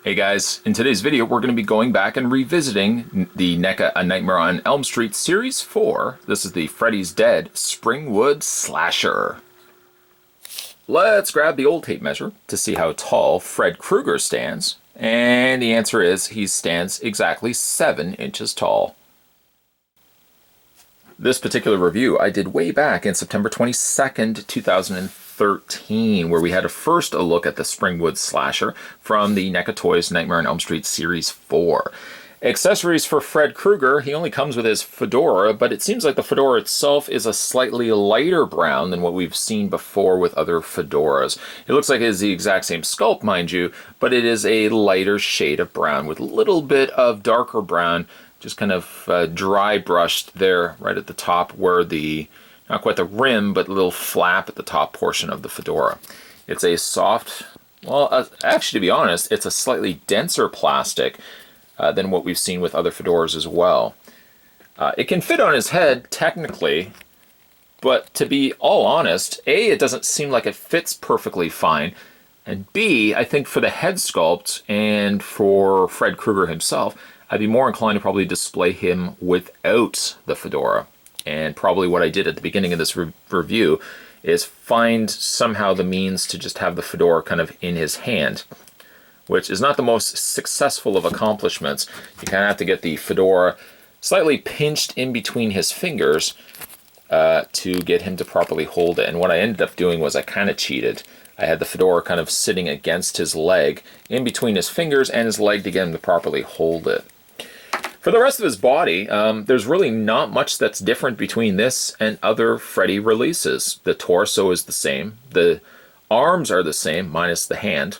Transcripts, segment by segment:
Hey guys, in today's video we're going to be going back and revisiting the NECA A Nightmare on Elm Street Series 4. This is the Freddy's Dead Springwood Slasher. Let's grab the old tape measure to see how tall Fred Krueger stands. And the answer is he stands exactly 7 inches tall. This particular review I did way back in September 22nd, 2013, where we had a first look at the Springwood Slasher from the NECA Toys Nightmare on Elm Street Series 4. Accessories for Fred Krueger, he only comes with his fedora, but it seems like the fedora itself is a slightly lighter brown than what we've seen before with other fedoras. It looks like it is the exact same sculpt, mind you, but it is a lighter shade of brown with a little bit of darker brown, just kind of dry brushed there right at the top where the, not quite the rim, but a little flap at the top portion of the fedora. It's a soft, well, actually to be honest, it's a slightly denser plastic than what we've seen with other fedoras as well. It can fit on his head technically, but to be all honest, A, it doesn't seem like it fits perfectly fine, and B, I think for the head sculpt and for Fred Krueger himself, I'd be more inclined to probably display him without the fedora. And probably what I did at the beginning of this review is find somehow the means to just have the fedora kind of in his hand, which is not the most successful of accomplishments. You kind of have to get the fedora slightly pinched in between his fingers to get him to properly hold it. And what I ended up doing was I kind of cheated. I had the fedora kind of sitting against his leg, in between his fingers and his leg to get him to properly hold it. For the rest of his body, there's really not much that's different between this and other Freddy releases. The torso is the same, the arms are the same, minus the hand,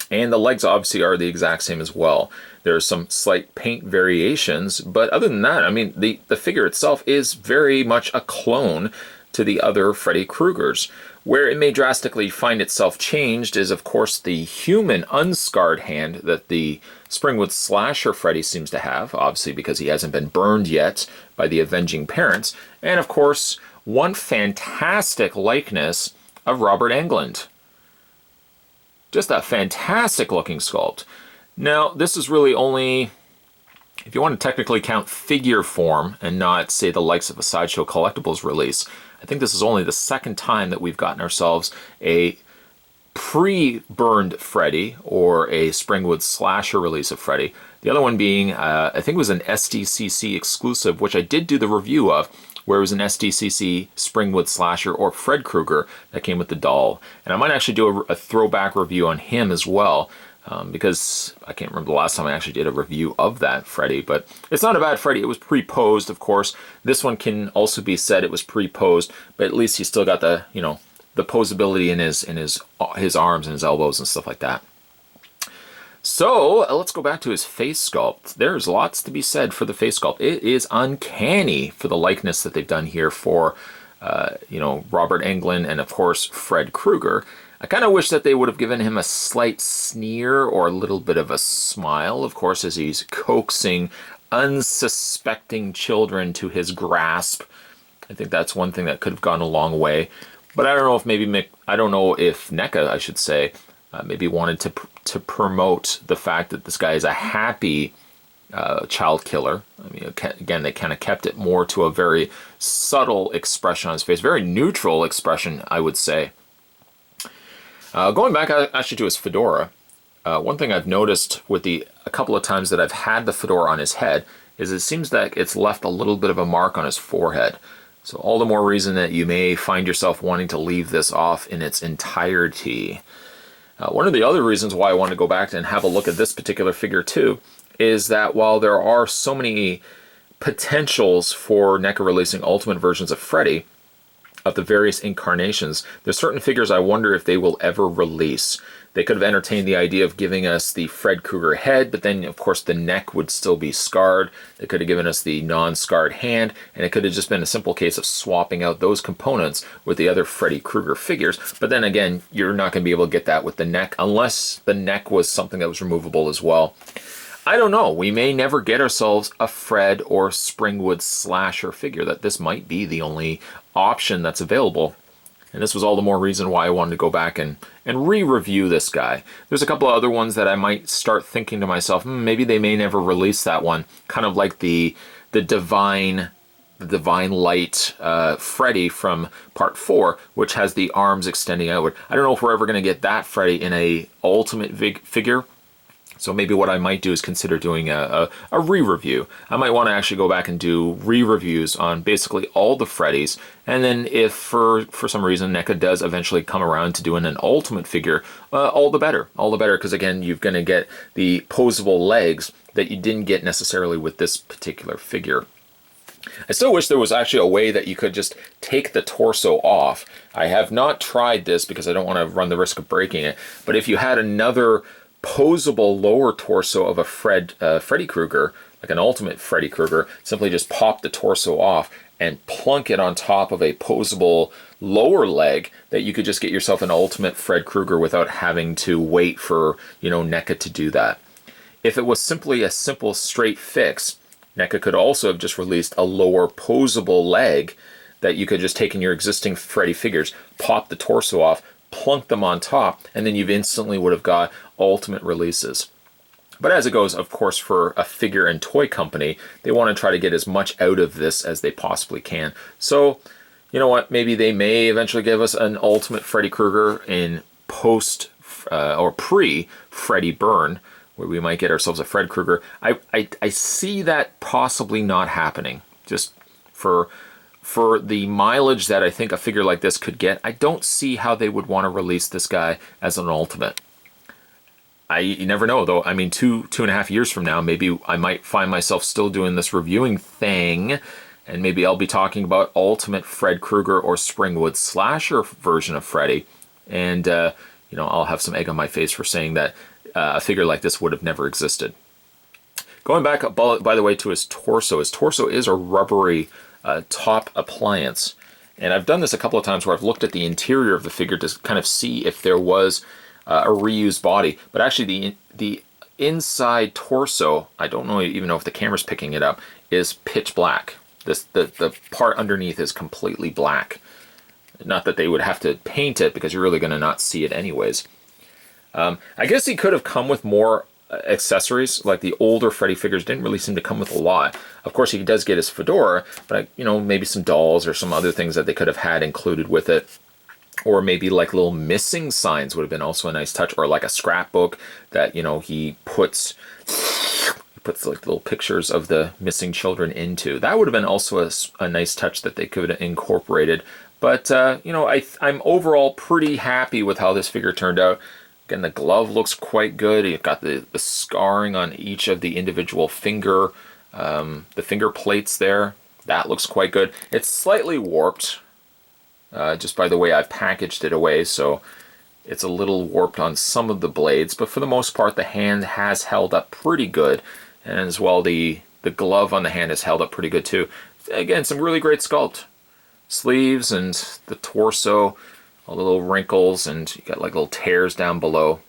and the legs obviously are the exact same as well. There's some slight paint variations, but other than that, I mean, the figure itself is very much a clone to the other Freddy Kruegers. Where it may drastically find itself changed is, of course, the human unscarred hand that the Springwood Slasher Freddy seems to have, obviously because he hasn't been burned yet by the avenging parents, and of course, one fantastic likeness of Robert Englund. Just a fantastic looking sculpt. Now, this is really only, if you want to technically count figure form and not say the likes of a Sideshow Collectibles release, I think this is only the second time that we've gotten ourselves a pre-burned Freddy or a Springwood Slasher release of Freddy. The other one being, I think it was an SDCC exclusive, which I did do the review of, where it was an SDCC Springwood Slasher or Fred Krueger that came with the doll. And I might actually do a throwback review on him as well, because I can't remember the last time I actually did a review of that Freddy, but it's not a bad Freddy. It was pre-posed, of course. This one can also be said it was pre-posed, but at least he still got the, you know, the posability in his arms and his elbows and stuff like that. So let's go back to his face sculpt. There's lots to be said for the face sculpt. It is uncanny for the likeness that they've done here for, you know, Robert Englund and of course Fred Krueger. I kind of wish that they would have given him a slight sneer or a little bit of a smile, of course, as he's coaxing unsuspecting children to his grasp. I think that's one thing that could have gone a long way. But I don't know if I don't know if NECA, I should say, maybe wanted to promote the fact that this guy is a happy child killer. I mean, again, they kind of kept it more to a very subtle expression on his face, very neutral expression, I would say. Going back actually to his fedora, one thing I've noticed with a couple of times that I've had the fedora on his head is it seems that it's left a little bit of a mark on his forehead. So all the more reason that you may find yourself wanting to leave this off in its entirety. One of the other reasons why I want to go back and have a look at this particular figure too is that while there are so many potentials for NECA releasing ultimate versions of Freddy, of the various incarnations, there's certain figures I wonder if they will ever release. They could have entertained the idea of giving us the Fred Krueger head, but then of course the neck would still be scarred. They could have given us the non-scarred hand, and it could have just been a simple case of swapping out those components with the other Freddy Krueger figures. But then again, you're not going to be able to get that with the neck unless the neck was something that was removable as well. I don't know. We may never get ourselves a Fred or Springwood Slasher figure. That this might be the only option that's available. And this was all the more reason why I wanted to go back and re-review this guy. There's a couple of other ones that I might start thinking to myself, maybe they may never release that one. Kind of like the Divine Light Freddy from Part 4, which has the arms extending outward. I don't know if we're ever going to get that Freddy in a Ultimate figure. So maybe what I might do is consider doing a re-review. I might want to actually go back and do re-reviews on basically all the Freddys. And then if for some reason NECA does eventually come around to doing an Ultimate figure, all the better. All the better, because again, you're going to get the posable legs that you didn't get necessarily with this particular figure. I still wish there was actually a way that you could just take the torso off. I have not tried this because I don't want to run the risk of breaking it. But if you had another posable lower torso of a Freddy Krueger, like an Ultimate Freddy Krueger, simply just pop the torso off and plunk it on top of a posable lower leg, that you could just get yourself an Ultimate Fred Krueger without having to wait for, NECA to do that. If it was simply a simple straight fix, NECA could also have just released a lower posable leg that you could just take in your existing Freddy figures, pop the torso off, plunk them on top, and then you've instantly would have got Ultimate releases. But as it goes, of course, for a figure and toy company, they want to try to get as much out of this as they possibly can. So, you know what, maybe they may eventually give us an Ultimate Freddy Krueger in post or pre-Freddy Burn, where we might get ourselves a Fred Krueger. I see that possibly not happening, just for the mileage that I think a figure like this could get. I don't see how they would want to release this guy as an Ultimate. You never know, though. I mean, two and a half years from now, maybe I might find myself still doing this reviewing thing, and maybe I'll be talking about Ultimate Fred Krueger or Springwood slasher version of Freddy, and I'll have some egg on my face for saying that a figure like this would have never existed. Going back, by the way, to his torso is a rubbery top appliance. And I've done this a couple of times where I've looked at the interior of the figure to kind of see if there was a reused body. But actually the inside torso, I don't know even know if the camera's picking it up, is pitch black. The part underneath is completely black. Not that they would have to paint it, because you're really going to not see it anyways. I guess he could have come with more accessories. Like the older Freddy figures didn't really seem to come with a lot. Of course, he does get his fedora, but maybe some dolls or some other things that they could have had included with it. Or maybe like little missing signs would have been also a nice touch, or like a scrapbook that he puts like little pictures of the missing children into. That would have been also a nice touch that they could have incorporated. But I'm overall pretty happy with how this figure turned out. Again, the glove looks quite good. You've got the scarring on each of the individual finger, the finger plates there. That looks quite good. It's slightly warped, just by the way I've packaged it away, so it's a little warped on some of the blades, but for the most part the hand has held up pretty good, and as well the glove on the hand has held up pretty good too. Again, some really great sculpt. Sleeves and the torso, all the little wrinkles, and you got like little tears down below.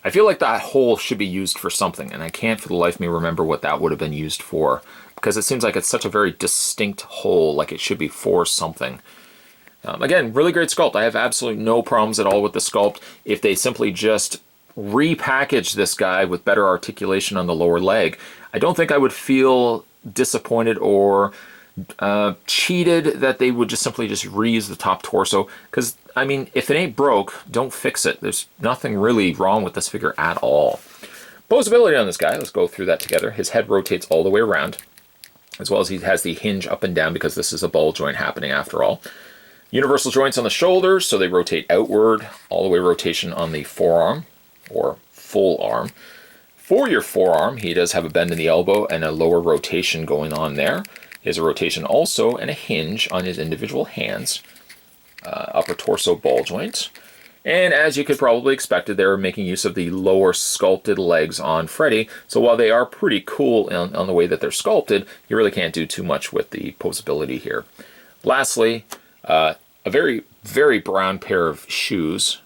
I feel like that hole should be used for something, and I can't for the life of me remember what that would have been used for, because it seems like it's such a very distinct hole, like it should be for something. Again, really great sculpt. I have absolutely no problems at all with the sculpt. If they simply just repackage this guy with better articulation on the lower leg, I don't think I would feel disappointed or cheated that they would just simply reuse the top torso. Because, I mean, if it ain't broke, don't fix it. There's nothing really wrong with this figure at all. Posability on this guy, let's go through that together. His head rotates all the way around, as well as he has the hinge up and down, because this is a ball joint happening after all. Universal joints on the shoulders, so they rotate outward, all the way rotation on the forearm, or full arm. For your forearm, he does have a bend in the elbow and a lower rotation going on there. He has a rotation also and a hinge on his individual hands. Upper torso ball joint. And as you could probably expect, they're making use of the lower sculpted legs on Freddy. So while they are pretty cool on the way that they're sculpted, you really can't do too much with the posability here. Lastly, a very, very brown pair of shoes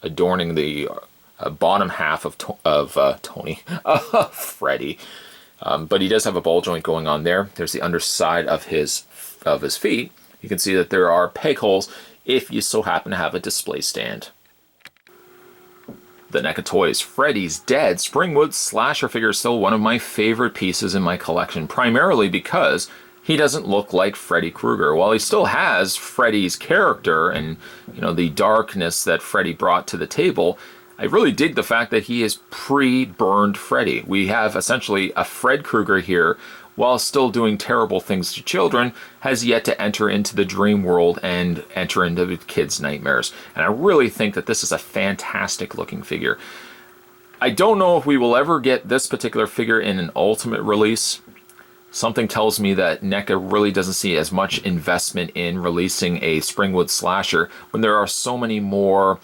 adorning the bottom half of Freddy. But he does have a ball joint going on there. There's the underside of his feet. You can see that there are peg holes if you so happen to have a display stand. The NECA Toys Freddy's Dead Springwood slasher figure is still one of my favorite pieces in my collection, primarily because he doesn't look like Freddy Krueger. While he still has Freddy's character and, you know, the darkness that Freddy brought to the table, I really dig the fact that he is pre-burned Freddy. We have essentially a Fred Krueger here, while still doing terrible things to children, has yet to enter into the dream world and enter into the kids' nightmares. And I really think that this is a fantastic looking figure. I don't know if we will ever get this particular figure in an ultimate release. Something tells me that NECA really doesn't see as much investment in releasing a Springwood slasher when there are so many more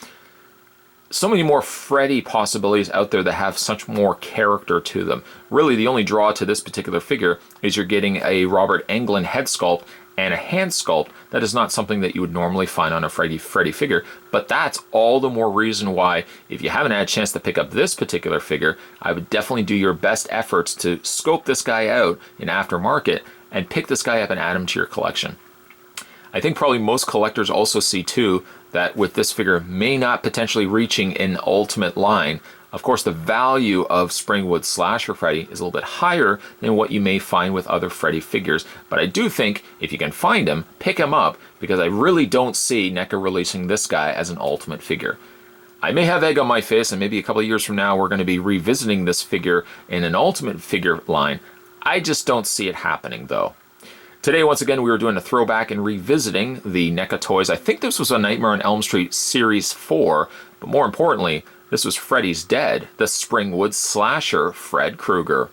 Freddy possibilities out there that have such more character to them. Really, the only draw to this particular figure is you're getting a Robert Englund head sculpt and a hand sculpt. That is not something that you would normally find on a Freddy figure, but that's all the more reason why, if you haven't had a chance to pick up this particular figure, I would definitely do your best efforts to scope this guy out in aftermarket and pick this guy up and add him to your collection. I think probably most collectors also see too that with this figure may not potentially reaching an ultimate line. Of course, the value of Springwood Slasher Freddy is a little bit higher than what you may find with other Freddy figures, but I do think if you can find him, pick him up, because I really don't see NECA releasing this guy as an ultimate figure. I may have egg on my face, and maybe a couple of years from now we're going to be revisiting this figure in an ultimate figure line. I just don't see it happening though. Today, once again, we were doing a throwback and revisiting the NECA Toys. I think this was a Nightmare on Elm Street Series 4, but more importantly, this was Freddy's Dead, the Springwood slasher Fred Krueger.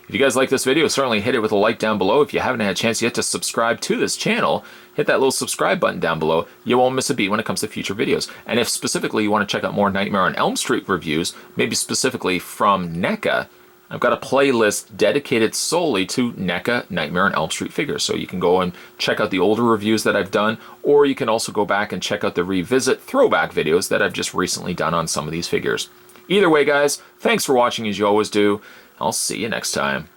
If you guys like this video, certainly hit it with a like down below. If you haven't had a chance yet to subscribe to this channel, hit that little subscribe button down below. You won't miss a beat when it comes to future videos. And if specifically you want to check out more Nightmare on Elm Street reviews, maybe specifically from NECA, I've got a playlist dedicated solely to NECA Nightmare on Elm Street figures. So you can go and check out the older reviews that I've done, or you can also go back and check out the revisit throwback videos that I've just recently done on some of these figures. Either way, guys, thanks for watching as you always do. I'll see you next time.